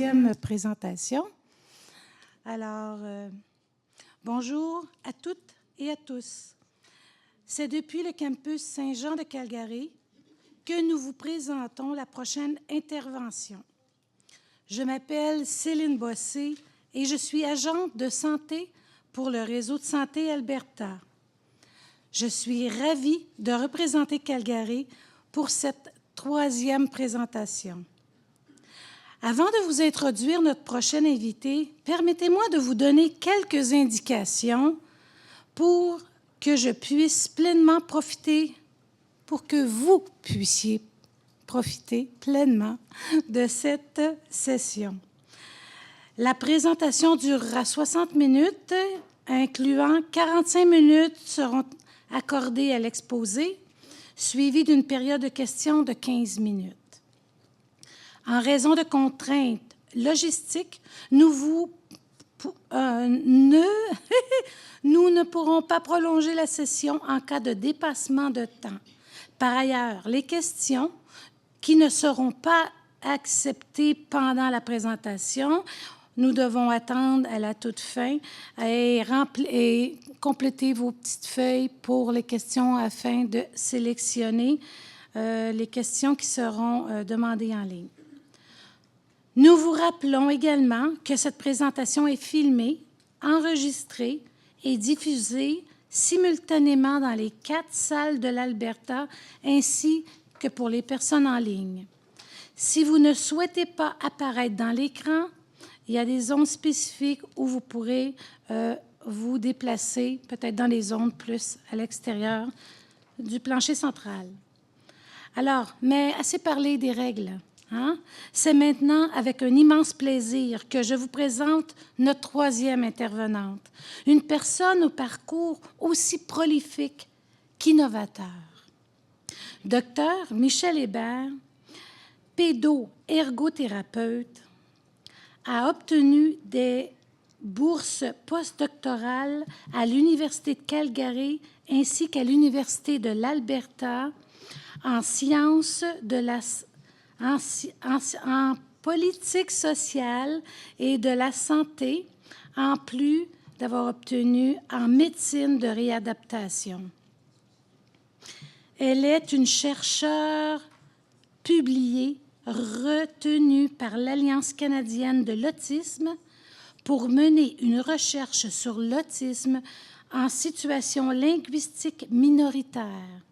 troisième présentation. Alors, bonjour à toutes et à tous. C'est depuis le campus Saint-Jean de Calgary que nous vous présentons la prochaine intervention. Je m'appelle Céline Bossé et je suis agente de santé pour le réseau de santé Alberta. Je suis ravie de représenter Calgary pour cette troisième présentation. Avant de vous introduire notre prochain invité, permettez-moi de vous donner quelques indications pour que je puisse pleinement profiter, pour que vous puissiez profiter pleinement de cette session. La présentation durera 60 minutes, incluant 45 minutes seront accordées à l'exposé, suivies d'une période de questions de 15 minutes. En raison de contraintes logistiques, nous ne pourrons pas prolonger la session en cas de dépassement de temps. Par ailleurs, les questions qui ne seront pas acceptées pendant la présentation, nous devons attendre à la toute fin et compléter vos petites feuilles pour les questions afin de sélectionner les questions qui seront demandées en ligne. Nous vous rappelons également que cette présentation est filmée, enregistrée et diffusée simultanément dans les 4 salles de l'Alberta ainsi que pour les personnes en ligne. Si vous ne souhaitez pas apparaître dans l'écran, il y a des zones spécifiques où vous pourrez vous déplacer, peut-être dans les zones plus à l'extérieur du plancher central. Alors, mais assez parlé des règles. Hein? C'est maintenant avec un immense plaisir que je vous présente notre troisième intervenante, une personne au parcours aussi prolifique qu'innovateur. Docteur Michel Hébert, pédo-ergothérapeute, a obtenu des bourses postdoctorales à l'Université de Calgary ainsi qu'à l'Université de l'Alberta en sciences de la en politique sociale et de la santé, en plus d'avoir obtenu en médecine de réadaptation. Elle est une chercheure publiée, retenue par l'Alliance canadienne de l'autisme pour mener une recherche sur l'autisme en situation linguistique minoritaire.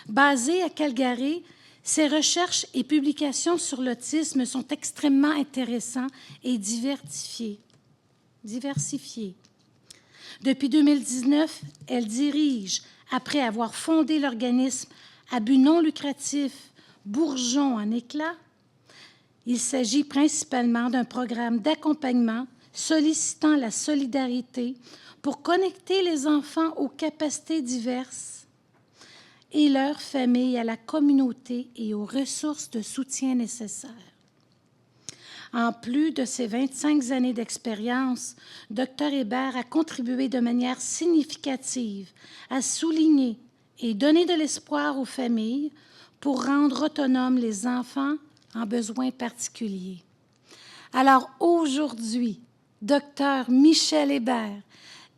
Basée à Calgary, ses recherches et publications sur l'autisme sont extrêmement intéressantes et diversifiées. Depuis 2019, elle dirige, après avoir fondé l'organisme à but non lucratif Bourgeon en éclat. Il s'agit principalement d'un programme d'accompagnement sollicitant la solidarité pour connecter les enfants aux capacités diverses et leurs familles à la communauté et aux ressources de soutien nécessaires. En plus de ses 25 années d'expérience, Dr Hébert a contribué de manière significative à souligner et donner de l'espoir aux familles pour rendre autonomes les enfants en besoins particuliers. Alors aujourd'hui, Dr Michel Hébert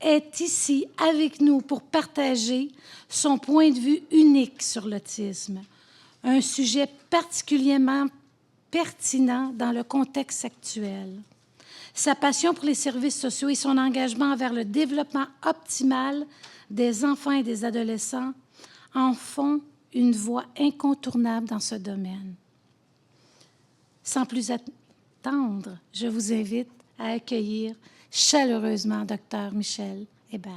est ici avec nous pour partager son point de vue unique sur l'autisme, un sujet particulièrement pertinent dans le contexte actuel. Sa passion pour les services sociaux et son engagement vers le développement optimal des enfants et des adolescents en font une voie incontournable dans ce domaine. Sans plus attendre, je vous invite à accueillir chaleureusement Dr Michel Hébert.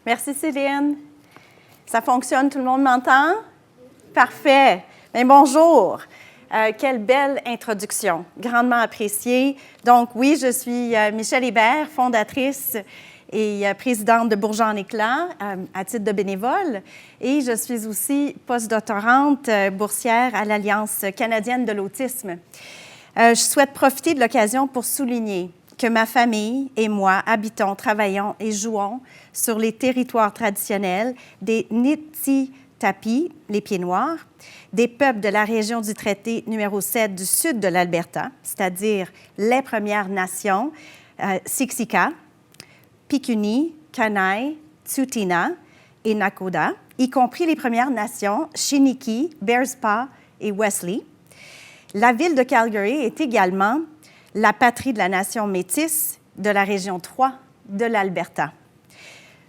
Merci Céline. Ça fonctionne, tout le monde m'entend? Parfait. Bien, bonjour. Quelle belle introduction, grandement appréciée. Donc oui, je suis Michel Hébert, fondatrice et présidente de Bourgeon en éclat à titre de bénévole. Et je suis aussi postdoctorante boursière à l'Alliance canadienne de l'autisme. Je souhaite profiter de l'occasion pour souligner que ma famille et moi habitons, travaillons et jouons sur les territoires traditionnels des Niti tapis, les Pieds Noirs, des peuples de la région du traité numéro 7 du sud de l'Alberta, c'est-à-dire les Premières Nations, Siksika, Piikani, Kainai, Tsuut'ina et Nakoda, y compris les Premières Nations, Chiniki, Bearspaw et Wesley. La ville de Calgary est également la patrie de la nation métisse de la région 3 de l'Alberta.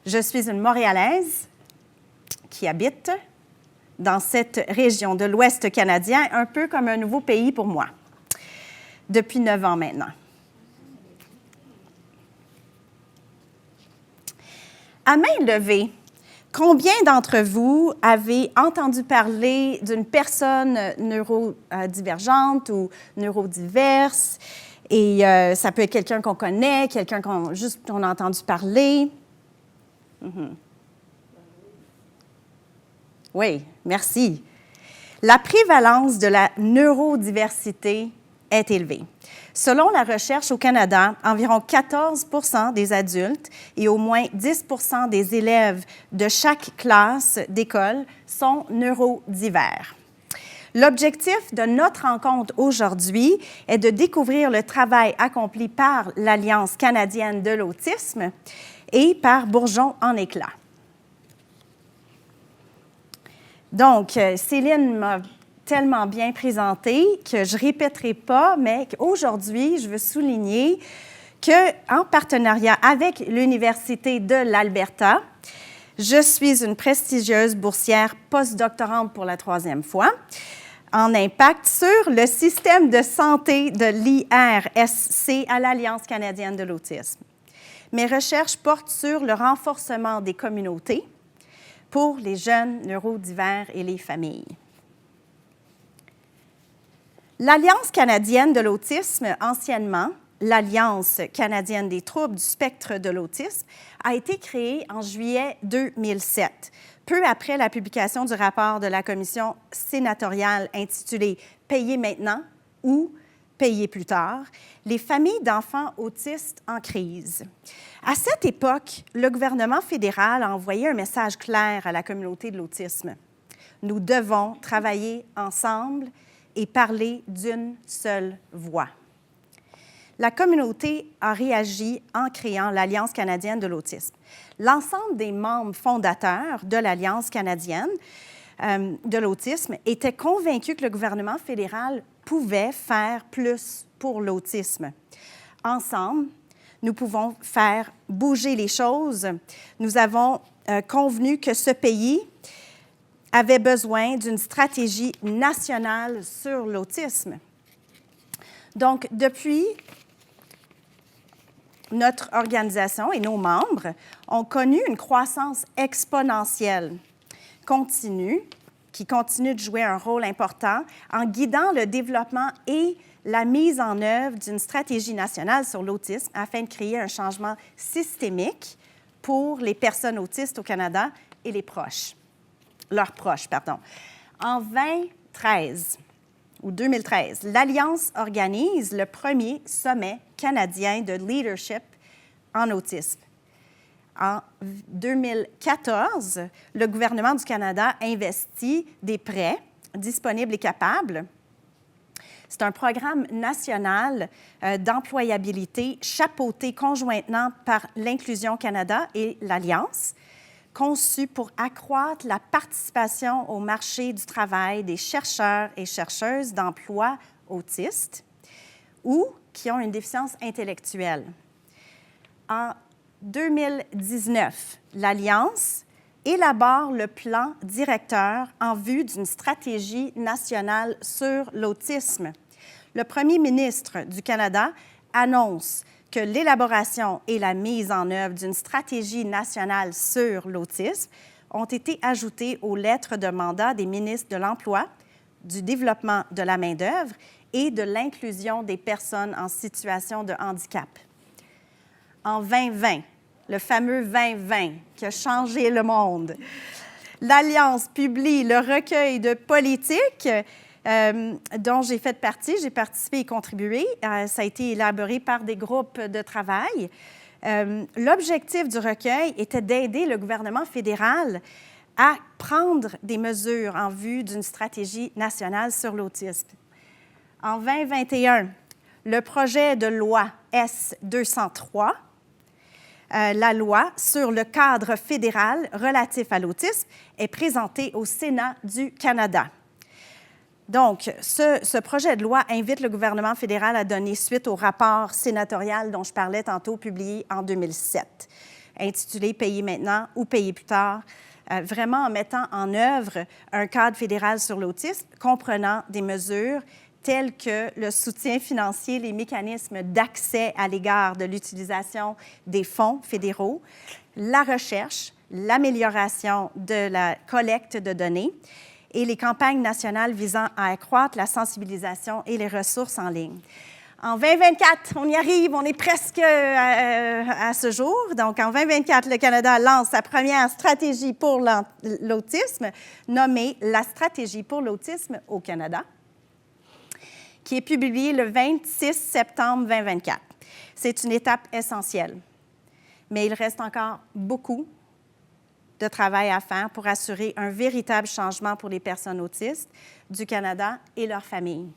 Je suis une Montréalaise qui habite dans cette région de l'Ouest canadien, un peu comme un nouveau pays pour moi, depuis 9 ans maintenant. À main levée, combien d'entre vous avez entendu parler d'une personne neurodivergente ou neurodiverse? Et ça peut être quelqu'un qu'on connaît, quelqu'un qu'on a entendu parler. Oui, merci. La prévalence de la neurodiversité est élevée. Selon la recherche au Canada, environ 14 des adultes et au moins 10 des élèves de chaque classe d'école sont neurodivers. L'objectif de notre rencontre aujourd'hui est de découvrir le travail accompli par l'Alliance canadienne de l'autisme et par Bourgeon en éclat. Donc, Céline m'a tellement bien présentée que je ne répéterai pas, mais qu'aujourd'hui, je veux souligner qu'en partenariat avec l'Université de l'Alberta, je suis une prestigieuse boursière postdoctorante pour la 3e fois en impact sur le système de santé de l'IRSC à l'Alliance canadienne de l'autisme. Mes recherches portent sur le renforcement des communautés pour les jeunes neurodivers et les familles. L'Alliance canadienne de l'autisme, anciennement l'Alliance canadienne des troubles du spectre de l'autisme, a été créée en juillet 2007, peu après la publication du rapport de la commission sénatoriale intitulé « Payer maintenant » ou « Payer plus tard », les familles d'enfants autistes en crise. À cette époque, le gouvernement fédéral a envoyé un message clair à la communauté de l'autisme. Nous devons travailler ensemble et parler d'une seule voix. La communauté a réagi en créant l'Alliance canadienne de l'autisme. L'ensemble des membres fondateurs de l'Alliance canadienne de l'autisme étaient convaincus que le gouvernement fédéral pouvait faire plus pour l'autisme. Ensemble, nous pouvons faire bouger les choses. Nous avons convenu que ce pays avait besoin d'une stratégie nationale sur l'autisme. Donc, depuis, notre organisation et nos membres ont connu une croissance exponentielle qui continue de jouer un rôle important en guidant le développement et la mise en œuvre d'une stratégie nationale sur l'autisme afin de créer un changement systémique pour les personnes autistes au Canada et leurs proches. En 2013, l'Alliance organise le premier sommet canadien de leadership en autisme. En 2014, le gouvernement du Canada investit des prêts disponibles et capables. C'est un programme national d'employabilité chapeauté conjointement par l'Inclusion Canada et l'Alliance, conçu pour accroître la participation au marché du travail des chercheurs et chercheuses d'emploi autistes ou qui ont une déficience intellectuelle. En 2019, l'Alliance élabore le plan directeur en vue d'une stratégie nationale sur l'autisme. Le premier ministre du Canada annonce que l'élaboration et la mise en œuvre d'une stratégie nationale sur l'autisme ont été ajoutées aux lettres de mandat des ministres de l'Emploi, du Développement de la main-d'œuvre et de l'inclusion des personnes en situation de handicap. En 2020, le fameux 2020 qui a changé le monde, l'Alliance publie le recueil de politiques dont j'ai fait partie. J'ai participé et contribué. Ça a été élaboré par des groupes de travail. L'objectif du recueil était d'aider le gouvernement fédéral à prendre des mesures en vue d'une stratégie nationale sur l'autisme. En 2021, le projet de loi S-203, la loi sur le cadre fédéral relatif à l'autisme, est présenté au Sénat du Canada. Donc, ce projet de loi invite le gouvernement fédéral à donner suite au rapport sénatorial dont je parlais tantôt, publié en 2007, intitulé « Payer maintenant ou payer plus tard », vraiment en mettant en œuvre un cadre fédéral sur l'autisme comprenant des mesures tels que le soutien financier, les mécanismes d'accès à l'égard de l'utilisation des fonds fédéraux, la recherche, l'amélioration de la collecte de données et les campagnes nationales visant à accroître la sensibilisation et les ressources en ligne. En 2024, on y arrive, on est presque à ce jour. Donc, en 2024, le Canada lance sa première stratégie pour l'autisme, nommée la Stratégie pour l'autisme au Canada, qui est publiée le 26 septembre 2024. C'est une étape essentielle, mais il reste encore beaucoup de travail à faire pour assurer un véritable changement pour les personnes autistes du Canada et leurs familles.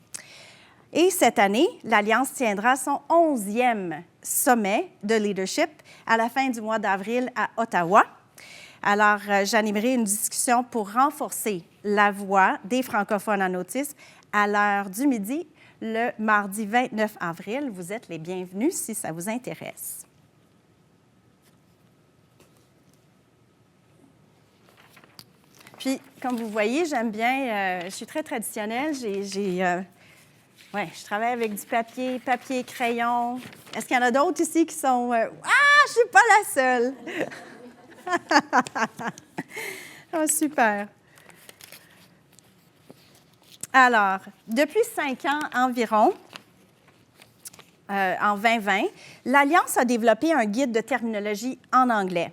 Et cette année, l'Alliance tiendra son 11e sommet de leadership à la fin du mois d'avril à Ottawa. Alors, j'animerai une discussion pour renforcer la voix des francophones en autisme à l'heure du midi, le mardi 29 avril. Vous êtes les bienvenus si ça vous intéresse. Puis, comme vous voyez, j'aime bien, je suis très traditionnelle. Je travaille avec du papier, crayon. Est-ce qu'il y en a d'autres ici qui sont... Ah, je ne suis pas la seule! Oh, super! Alors, depuis 5 ans environ, en 2020, l'Alliance a développé un guide de terminologie en anglais,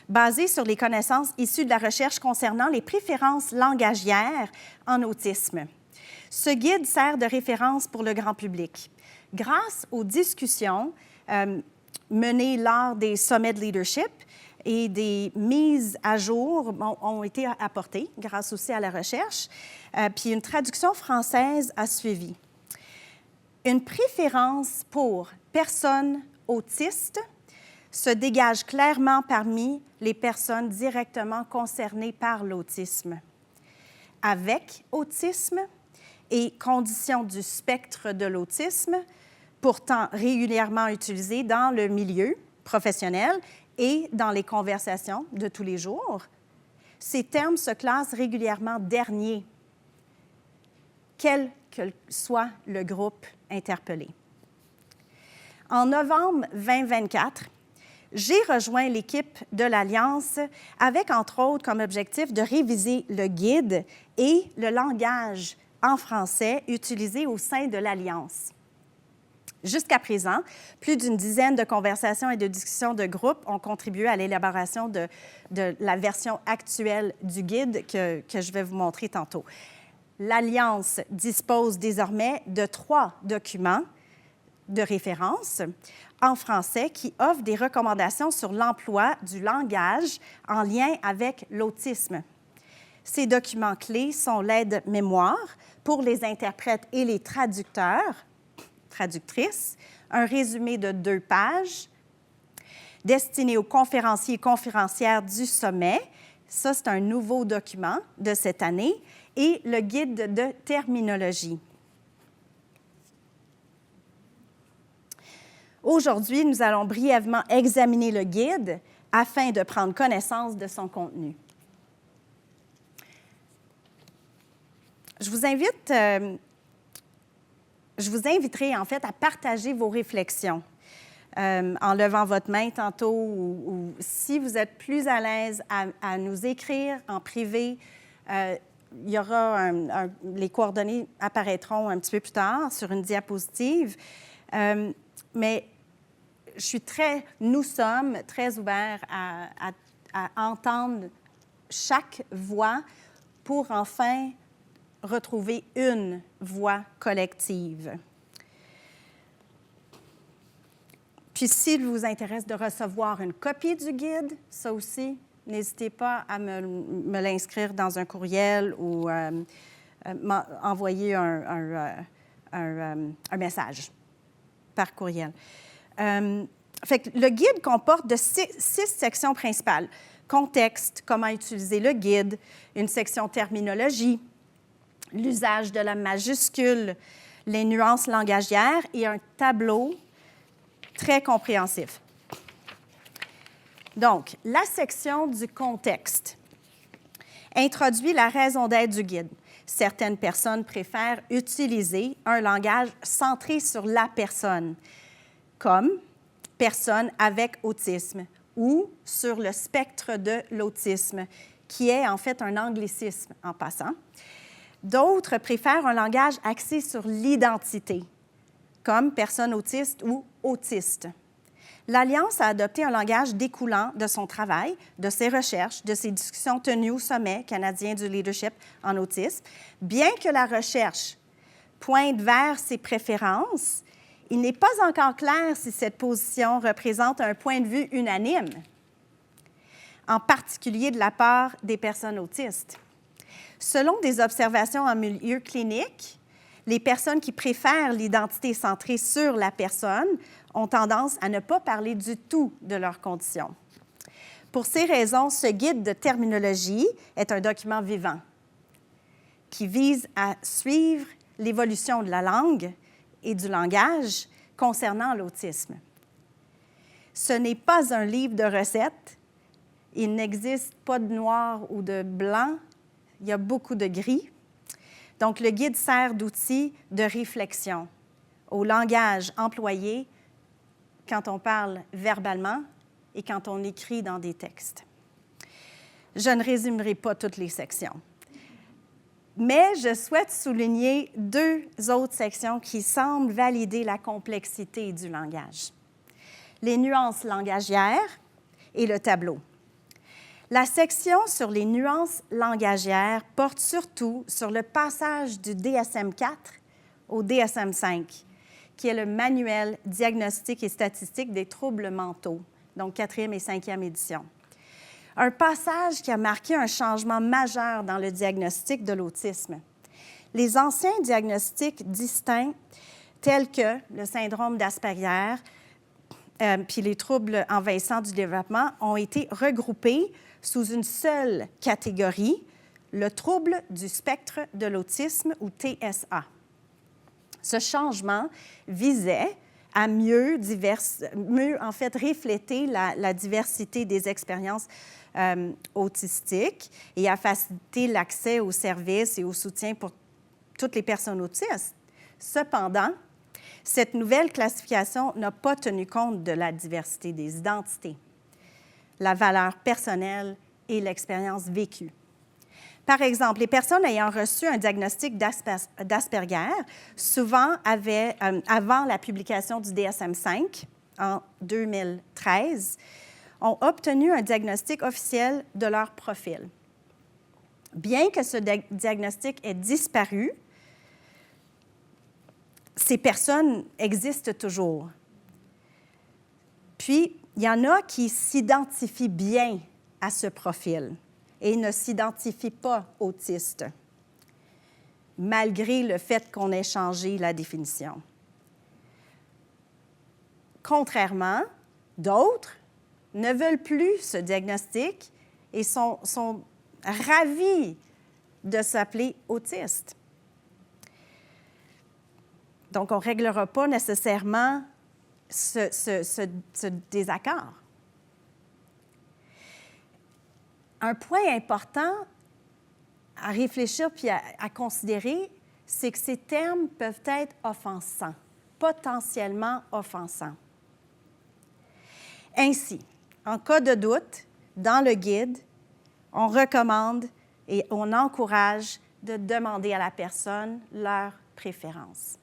basé sur les connaissances issues de la recherche concernant les préférences langagières en autisme. Ce guide sert de référence pour le grand public. Grâce aux discussions menées lors des sommets de leadership et des mises à jour ont été apportées grâce aussi à la recherche, puis une traduction française a suivi. Une préférence pour personnes autistes se dégage clairement parmi les personnes directement concernées par l'autisme. Avec autisme et conditions du spectre de l'autisme, pourtant régulièrement utilisées dans le milieu professionnel et dans les conversations de tous les jours, ces termes se classent régulièrement derniers, quel que soit le groupe interpellé. En novembre 2024, j'ai rejoint l'équipe de l'Alliance avec, entre autres, comme objectif de réviser le guide et le langage en français utilisé au sein de l'Alliance. Jusqu'à présent, plus d'une dizaine de conversations et de discussions de groupe ont contribué à l'élaboration de la version actuelle du guide que je vais vous montrer tantôt. L'Alliance dispose désormais de 3 documents de référence en français qui offrent des recommandations sur l'emploi du langage en lien avec l'autisme. Ces documents clés sont l'aide-mémoire pour les interprètes et les traducteurs, traductrices, un résumé de 2 pages destiné aux conférenciers et conférencières du sommet. Ça, c'est un nouveau document de cette année. Et le guide de terminologie. Aujourd'hui, nous allons brièvement examiner le guide afin de prendre connaissance de son contenu. Je vous inviterai en fait à partager vos réflexions en levant votre main tantôt ou si vous êtes plus à l'aise à nous écrire en privé. Il y aura les coordonnées apparaîtront un petit peu plus tard sur une diapositive. Mais nous sommes très ouverts à entendre chaque voix pour enfin retrouver une voix collective. Puis, s'il vous intéresse de recevoir une copie du guide, ça aussi, n'hésitez pas à me l'inscrire dans un courriel ou m'envoyer un message par courriel. Fait que le guide comporte de 6 sections principales. Contexte, comment utiliser le guide, une section terminologie, l'usage de la majuscule, les nuances langagières et un tableau très compréhensif. Donc, la section du contexte introduit la raison d'être du guide. Certaines personnes préfèrent utiliser un langage centré sur la personne, comme personne avec autisme ou sur le spectre de l'autisme, qui est en fait un anglicisme en passant. D'autres préfèrent un langage axé sur l'identité, comme personne autiste ou autiste. L'Alliance a adopté un langage découlant de son travail, de ses recherches, de ses discussions tenues au sommet canadien du leadership en autisme. Bien que la recherche pointe vers ses préférences, il n'est pas encore clair si cette position représente un point de vue unanime, en particulier de la part des personnes autistes. Selon des observations en milieu clinique, les personnes qui préfèrent l'identité centrée sur la personne ont tendance à ne pas parler du tout de leurs conditions. Pour ces raisons, ce guide de terminologie est un document vivant qui vise à suivre l'évolution de la langue et du langage concernant l'autisme. Ce n'est pas un livre de recettes. Il n'existe pas de noir ou de blanc. Il y a beaucoup de gris. Donc, le guide sert d'outil de réflexion au langage employé quand on parle verbalement et quand on écrit dans des textes. Je ne résumerai pas toutes les sections, mais je souhaite souligner 2 autres sections qui semblent valider la complexité du langage. Les nuances langagières et le tableau. La section sur les nuances langagières porte surtout sur le passage du DSM-4 au DSM-5, qui est le manuel diagnostique et statistique des troubles mentaux, donc 4e et 5e édition. Un passage qui a marqué un changement majeur dans le diagnostic de l'autisme. Les anciens diagnostics distincts, tels que le syndrome d'Asperger, puis les troubles envahissants du développement, ont été regroupés sous une seule catégorie, le trouble du spectre de l'autisme ou TSA. Ce changement visait à mieux en fait, refléter la diversité des expériences autistiques et à faciliter l'accès aux services et au soutien pour toutes les personnes autistes. Cependant, cette nouvelle classification n'a pas tenu compte de la diversité des identités, la valeur personnelle et l'expérience vécue. Par exemple, les personnes ayant reçu un diagnostic d'Asperger, souvent avant la publication du DSM-5 en 2013, ont obtenu un diagnostic officiel de leur profil. Bien que ce diagnostic ait disparu, ces personnes existent toujours. Puis, il y en a qui s'identifient bien à ce profil et ne s'identifient pas autistes, malgré le fait qu'on ait changé la définition. Contrairement, d'autres ne veulent plus ce diagnostic et sont ravis de s'appeler autistes. Donc, on ne réglera pas nécessairement ce désaccord. Un point important à réfléchir puis à considérer, c'est que ces termes peuvent être offensants, potentiellement offensants. Ainsi, en cas de doute, dans le guide, on recommande et on encourage de demander à la personne leur préférence.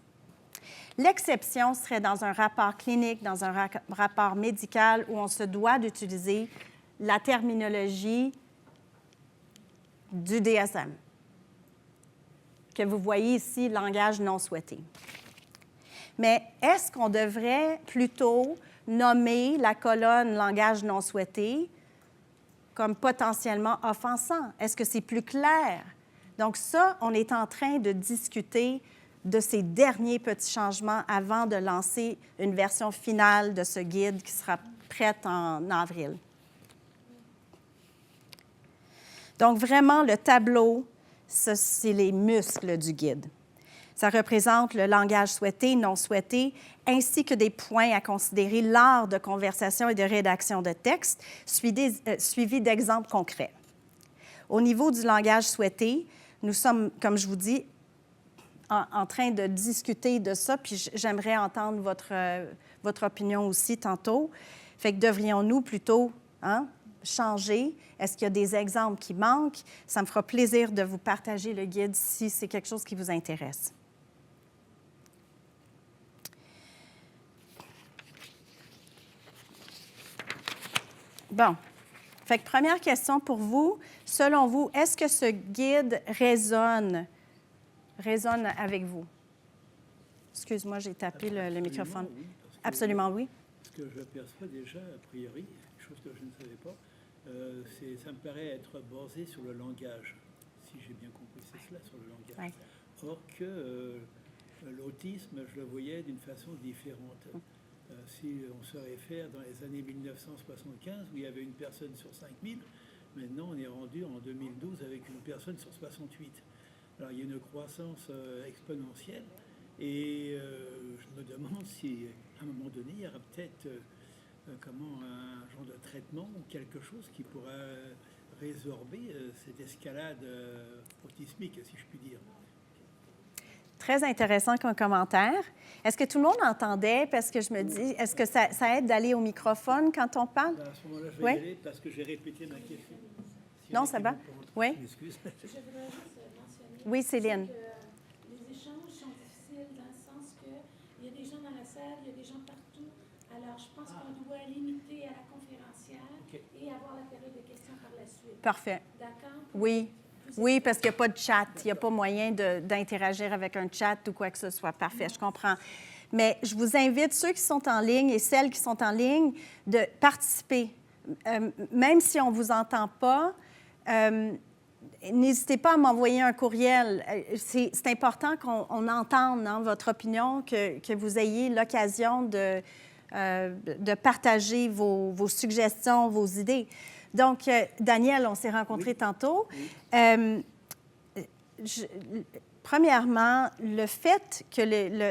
L'exception serait dans un rapport clinique, dans un rapport médical où on se doit d'utiliser la terminologie du DSM, que vous voyez ici, langage non souhaité. Mais est-ce qu'on devrait plutôt nommer la colonne langage non souhaité comme potentiellement offensant? Est-ce que c'est plus clair? Donc ça, on est en train de discuter de ces derniers petits changements avant de lancer une version finale de ce guide qui sera prête en avril. Donc vraiment, le tableau, c'est les muscles du guide. Ça représente le langage souhaité, non souhaité, ainsi que des points à considérer lors de conversation et de rédaction de texte, suivis d'exemples concrets. Au niveau du langage souhaité, nous sommes, comme je vous dis, en train de discuter de ça, puis j'aimerais entendre votre opinion aussi tantôt. Fait que devrions-nous plutôt changer? Est-ce qu'il y a des exemples qui manquent? Ça me fera plaisir de vous partager le guide si c'est quelque chose qui vous intéresse. Bon. Fait que première question pour vous. Selon vous, est-ce que ce guide résonne avec vous? Excuse-moi, j'ai tapé le microphone. Oui, Absolument, oui. Ce que je perçois déjà, a priori, chose que je ne savais pas, ça me paraît être basé sur le langage, si j'ai bien compris, c'est cela, sur le langage. Oui. Or que l'autisme, je le voyais d'une façon différente. Si on se réfère dans les années 1975, où il y avait une personne sur 5000, maintenant on est rendu en 2012 avec une personne sur 68. Alors il y a une croissance exponentielle et je me demande si à un moment donné il y aura peut-être un genre de traitement ou quelque chose qui pourra résorber cette escalade autismique, si je puis dire. Très intéressant comme commentaire. Est-ce que tout le monde entendait? Parce que je me dis, est-ce que ça aide d'aller au microphone quand on parle? À ce moment-là, je vais y aller parce que j'ai répété ma question. Non, ça va? Oui. Je m'excuse. Je voudrais juste mentionner oui, Céline. que les échanges sont difficiles dans le sens qu'il y a des gens dans la salle, il y a des gens partout. Alors, je pense qu'on doit limiter à la conférencière et avoir la période de questions par la suite. Parfait. D'accord? Oui. Oui, parce qu'il n'y a pas de chat. Il n'y a pas moyen d'interagir avec un chat ou quoi que ce soit. Parfait, je comprends. Mais je vous invite, ceux qui sont en ligne et celles qui sont en ligne, de participer. Même si on ne vous entend pas, n'hésitez pas à m'envoyer un courriel. C'est important qu'on entende votre opinion, que vous ayez l'occasion de partager vos suggestions, vos idées. Donc, Daniel, on s'est rencontrés tantôt. Oui. Premièrement, le fait que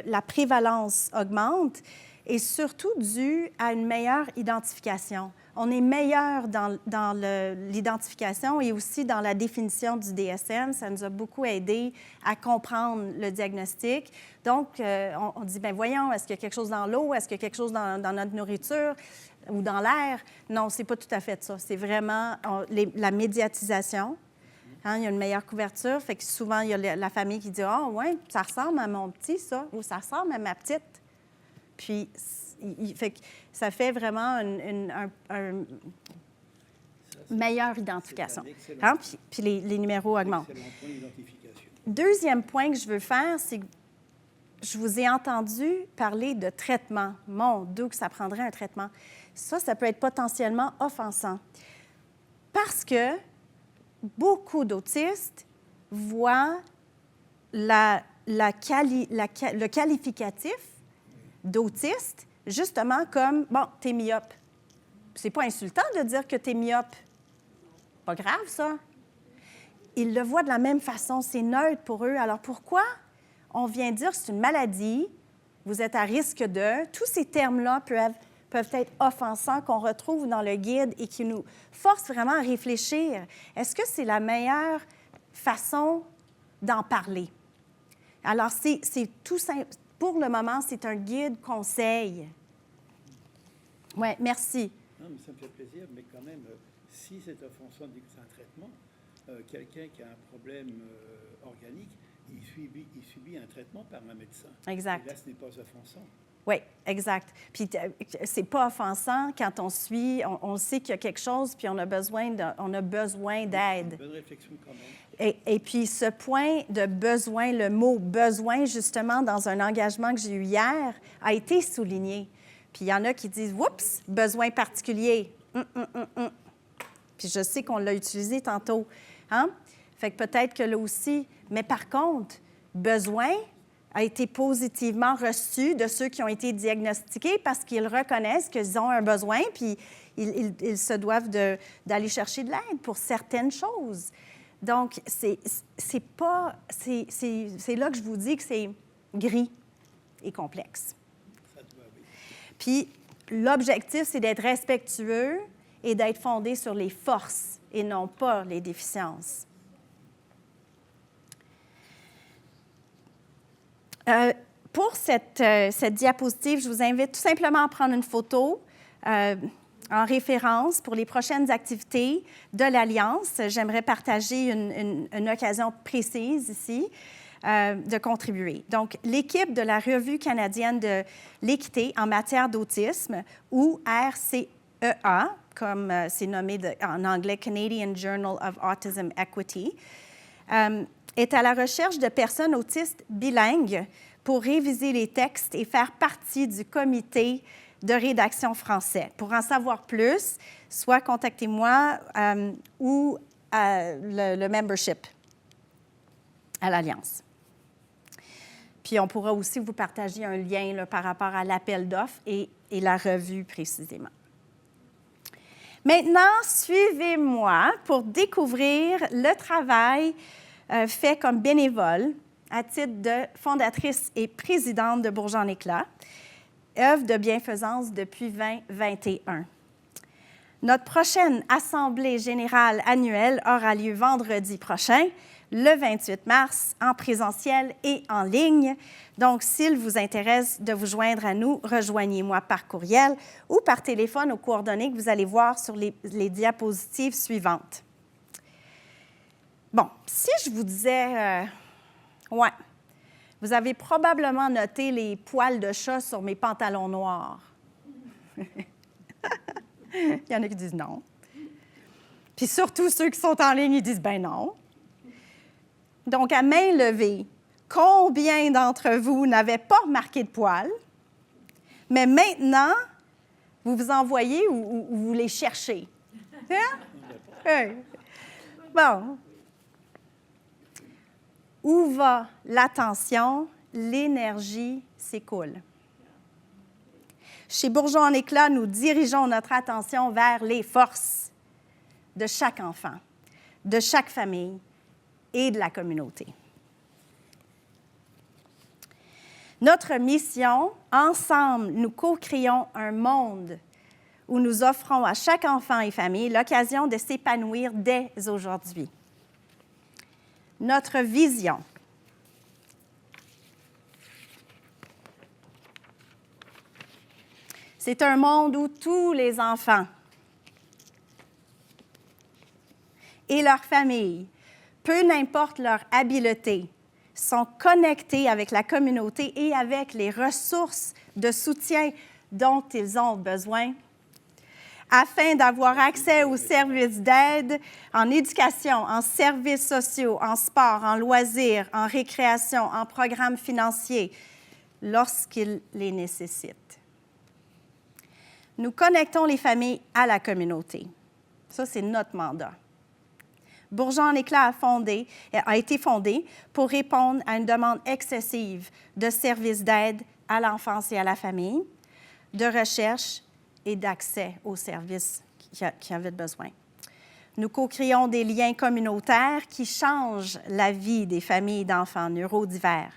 la prévalence augmente est surtout dû à une meilleure identification. On est meilleur dans l'identification et aussi dans la définition du DSM. Ça nous a beaucoup aidé à comprendre le diagnostic. Donc, on dit, bien voyons, est-ce qu'il y a quelque chose dans l'eau? Est-ce qu'il y a quelque chose dans notre nourriture ou dans l'air? Non, c'est pas tout à fait ça. C'est vraiment la médiatisation. Il y a une meilleure couverture. Fait que souvent, il y a la famille qui dit « Ah, ouais, ça ressemble à mon petit, ça. » ou « Ça ressemble à ma petite. » Puis, ça fait vraiment une meilleure identification. Puis les numéros augmentent. Deuxième point que je veux faire, c'est que je vous ai entendu parler de traitement. Mon Dieu, que ça prendrait un traitement. Ça peut être potentiellement offensant. Parce que beaucoup d'autistes voient le qualificatif d'autiste justement comme, bon, t'es myope. C'est pas insultant de dire que t'es myope. Pas grave, ça. Ils le voient de la même façon, c'est neutre pour eux. Alors pourquoi on vient dire que c'est une maladie, vous êtes à risque de... Tous ces termes-là peuvent être offensants qu'on retrouve dans le guide et qui nous forcent vraiment à réfléchir. Est-ce que c'est la meilleure façon d'en parler? Alors, c'est tout simple. Pour le moment, c'est un guide conseil. Oui, merci. Non, mais ça me fait plaisir, mais quand même, si c'est offensant, on dit que c'est un traitement, quelqu'un qui a un problème organique, il subit un traitement par un médecin. Exact. Et là, ce n'est pas offensant. Oui, exact. Puis c'est pas offensant quand on sait qu'il y a quelque chose, puis on a besoin d'aide. Bonne réflexion quand même. Et puis ce point de besoin, le mot besoin, justement, dans un engagement que j'ai eu hier, a été souligné. Puis il y en a qui disent, oups, besoin particulier. Puis je sais qu'on l'a utilisé tantôt. Hein? Fait que peut-être que là aussi, mais par contre, besoin a été positivement reçu de ceux qui ont été diagnostiqués parce qu'ils reconnaissent qu'ils ont un besoin, puis ils se doivent d'aller chercher de l'aide pour certaines choses. Donc, c'est là que je vous dis que c'est gris et complexe. Puis, l'objectif, c'est d'être respectueux et d'être fondé sur les forces et non pas les déficiences. Pour cette diapositive, je vous invite tout simplement à prendre une photo en référence pour les prochaines activités de l'Alliance. J'aimerais partager une occasion précise ici de contribuer. Donc, l'équipe de la Revue canadienne de l'équité en matière d'autisme, ou RCEA, comme c'est nommé en anglais Canadian Journal of Autism Equity, est à la recherche de personnes autistes bilingues pour réviser les textes et faire partie du comité de rédaction français. Pour en savoir plus, soit contactez-moi ou le membership à l'Alliance. Puis on pourra aussi vous partager un lien là, par rapport à l'appel d'offres et la revue précisément. Maintenant, suivez-moi pour découvrir le travail fait comme bénévole à titre de fondatrice et présidente de Bourgeons en éclat, œuvre de bienfaisance depuis 2021. Notre prochaine Assemblée générale annuelle aura lieu vendredi prochain, le 28 mars, en présentiel et en ligne. Donc, s'il vous intéresse de vous joindre à nous, rejoignez-moi par courriel ou par téléphone aux coordonnées que vous allez voir sur les diapositives suivantes. Bon, si je vous disais, ouais, vous avez probablement noté les poils de chat sur mes pantalons noirs. Il y en a qui disent non. Puis surtout ceux qui sont en ligne, ils disent ben non. Donc, à main levée, combien d'entre vous n'avaient pas remarqué de poils, mais maintenant, vous vous en voyez ou vous les cherchez? Hein? Oui. Bon. Où va l'attention, l'énergie s'écoule. Chez Bourgeons en éclat, nous dirigeons notre attention vers les forces de chaque enfant, de chaque famille et de la communauté. Notre mission, ensemble, nous co-créons un monde où nous offrons à chaque enfant et famille l'occasion de s'épanouir dès aujourd'hui. Notre vision. C'est un monde où tous les enfants et leurs familles, peu n'importe leur habileté, sont connectés avec la communauté et avec les ressources de soutien dont ils ont besoin afin d'avoir accès aux services d'aide en éducation, en services sociaux, en sport, en loisirs, en récréation, en programmes financiers, lorsqu'ils les nécessitent. Nous connectons les familles à la communauté. Ça, c'est notre mandat. Bourgeons en éclat a été fondé pour répondre à une demande excessive de services d'aide à l'enfance et à la famille, de recherche et d'accès aux services qui avaient besoin. Nous co-créons des liens communautaires qui changent la vie des familles d'enfants neurodivers.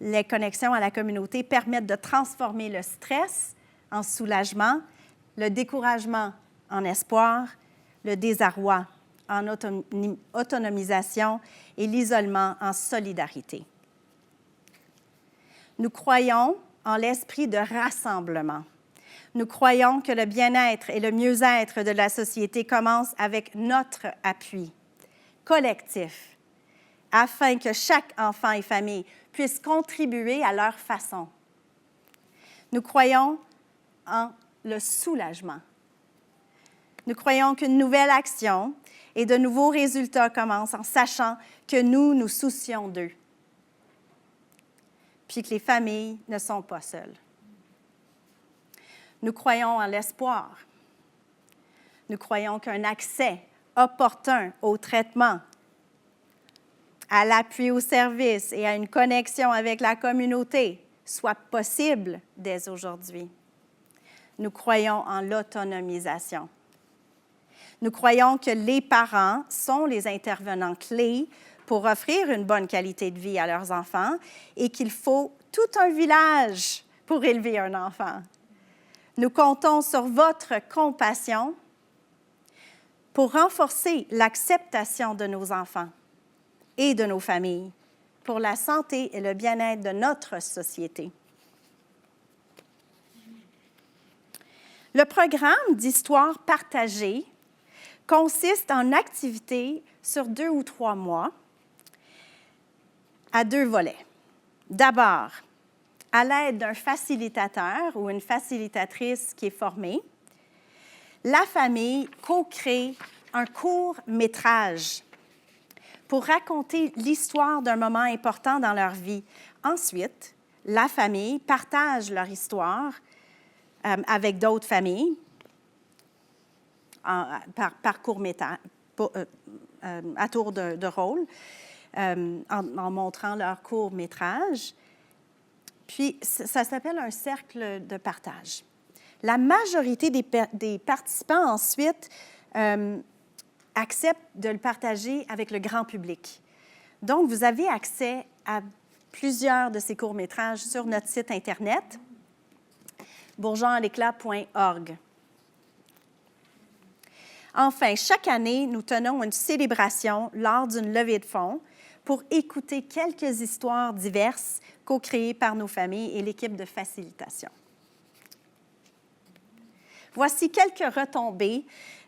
Les connexions à la communauté permettent de transformer le stress en soulagement, le découragement en espoir, le désarroi en autonomisation et l'isolement en solidarité. Nous croyons en l'esprit de rassemblement. Nous croyons que le bien-être et le mieux-être de la société commencent avec notre appui collectif, afin que chaque enfant et famille puisse contribuer à leur façon. Nous croyons en le soulagement. Nous croyons qu'une nouvelle action et de nouveaux résultats commencent en sachant que nous nous soucions d'eux, puis que les familles ne sont pas seules. Nous croyons en l'espoir. Nous croyons qu'un accès opportun au traitement, à l'appui au service et à une connexion avec la communauté soit possible dès aujourd'hui. Nous croyons en l'autonomisation. Nous croyons que les parents sont les intervenants clés pour offrir une bonne qualité de vie à leurs enfants et qu'il faut tout un village pour élever un enfant. Nous comptons sur votre compassion pour renforcer l'acceptation de nos enfants et de nos familles, pour la santé et le bien-être de notre société. Le programme d'histoire partagée consiste en activités sur 2 ou 3 mois à 2 volets. D'abord, à l'aide d'un facilitateur ou une facilitatrice qui est formée, la famille co-crée un court-métrage pour raconter l'histoire d'un moment important dans leur vie. Ensuite, la famille partage leur histoire avec d'autres familles par court-métrage, à tour de rôle, en montrant leur court-métrage. Puis, ça s'appelle un cercle de partage. La majorité des participants, ensuite, acceptent de le partager avec le grand public. Donc, vous avez accès à plusieurs de ces courts-métrages sur notre site Internet, bourgeonsaléclat.org. Enfin, chaque année, nous tenons une célébration lors d'une levée de fonds pour écouter quelques histoires diverses co-créées par nos familles et l'équipe de facilitation. Voici quelques retombées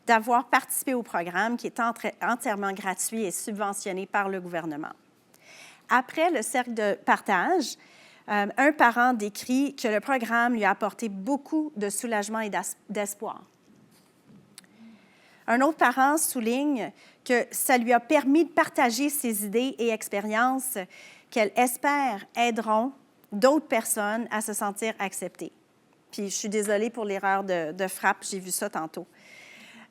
d'avoir participé au programme qui est entièrement gratuit et subventionné par le gouvernement. Après le cercle de partage, un parent décrit que le programme lui a apporté beaucoup de soulagement et d'espoir. Un autre parent souligne que ça lui a permis de partager ses idées et expériences qu'elle espère aideront d'autres personnes à se sentir acceptées. Puis, je suis désolée pour l'erreur de frappe, j'ai vu ça tantôt.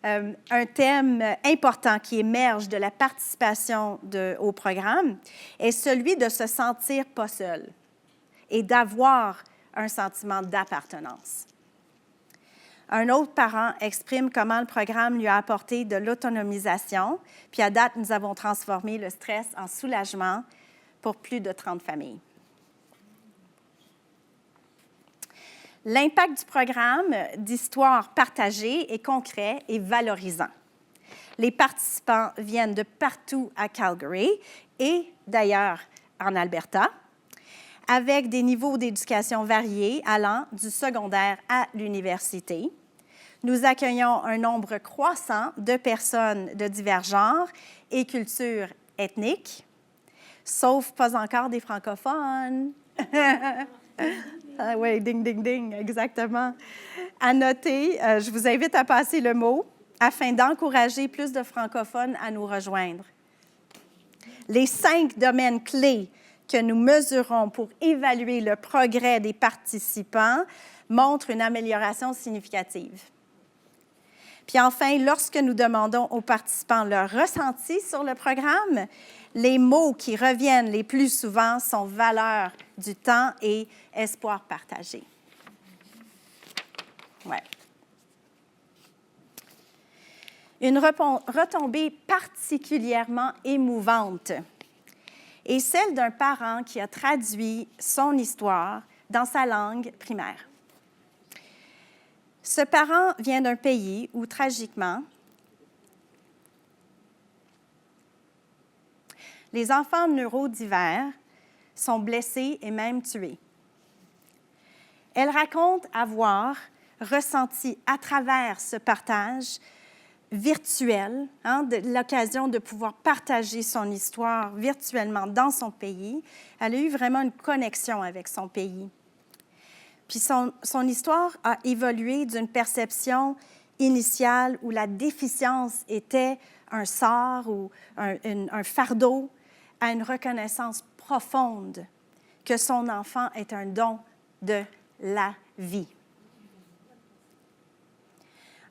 Un thème important qui émerge de la participation au programme est celui de se sentir pas seul et d'avoir un sentiment d'appartenance. Un autre parent exprime comment le programme lui a apporté de l'autonomisation, puis à date, nous avons transformé le stress en soulagement pour plus de 30 familles. L'impact du programme d'histoire partagée est concret et valorisant. Les participants viennent de partout à Calgary et d'ailleurs en Alberta, avec des niveaux d'éducation variés allant du secondaire à l'université. Nous accueillons un nombre croissant de personnes de divers genres et cultures ethniques, sauf pas encore des francophones. Ah oui, ding, ding, ding, exactement. À noter, je vous invite à passer le mot afin d'encourager plus de francophones à nous rejoindre. Les 5 domaines clés que nous mesurons pour évaluer le progrès des participants montrent une amélioration significative. Puis enfin, lorsque nous demandons aux participants leur ressenti sur le programme, les mots qui reviennent les plus souvent sont valeur du temps et espoir partagé. Ouais. Une retombée particulièrement émouvante est celle d'un parent qui a traduit son histoire dans sa langue primaire. Ce parent vient d'un pays où, tragiquement, les enfants neurodivers sont blessés et même tués. Elle raconte avoir ressenti à travers ce partage virtuel, de l'occasion de pouvoir partager son histoire virtuellement dans son pays. Elle a eu vraiment une connexion avec son pays. Puis son histoire a évolué d'une perception initiale où la déficience était un sort ou un fardeau à une reconnaissance profonde que son enfant est un don de la vie.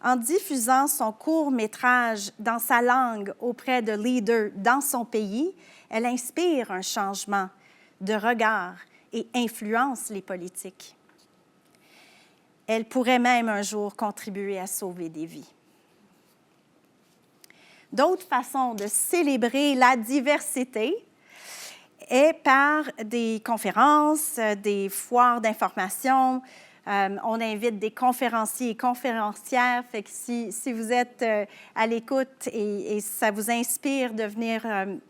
En diffusant son court-métrage dans sa langue auprès de leaders dans son pays, elle inspire un changement de regard et influence les politiques. Elle pourrait même un jour contribuer à sauver des vies. D'autres façons de célébrer la diversité est par des conférences, des foires d'information. On invite des conférenciers et conférencières. Fait que si vous êtes à l'écoute et ça vous inspire de venir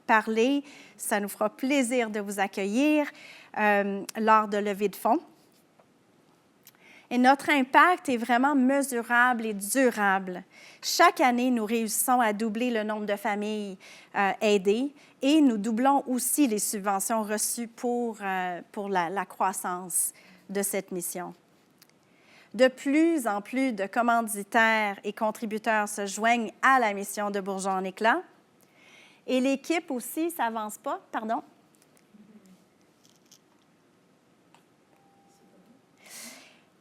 parler, ça nous fera plaisir de vous accueillir lors de levée de fonds. Et notre impact est vraiment mesurable et durable. Chaque année, nous réussissons à doubler le nombre de familles aidées et nous doublons aussi les subventions reçues pour la croissance de cette mission. De plus en plus de commanditaires et contributeurs se joignent à la mission de Bourgeons en éclat. Et l'équipe aussi, ça n'avance pas, pardon.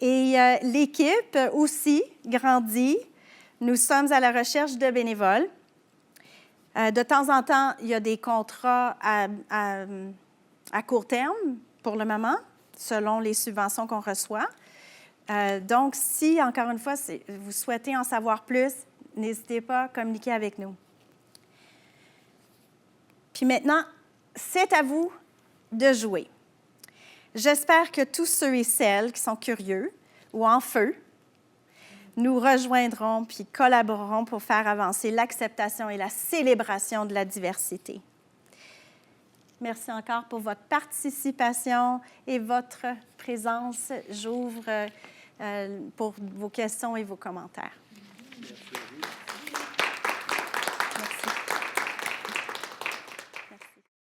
Et l'équipe aussi grandit. Nous sommes à la recherche de bénévoles. De temps en temps, il y a des contrats à court terme pour le moment, selon les subventions qu'on reçoit. Donc, si, encore une fois, vous souhaitez en savoir plus, n'hésitez pas à communiquer avec nous. Puis maintenant, c'est à vous de jouer. J'espère que tous ceux et celles qui sont curieux ou en feu nous rejoindront puis collaboreront pour faire avancer l'acceptation et la célébration de la diversité. Merci encore pour votre participation et votre présence. J'ouvre pour vos questions et vos commentaires. Merci à vous.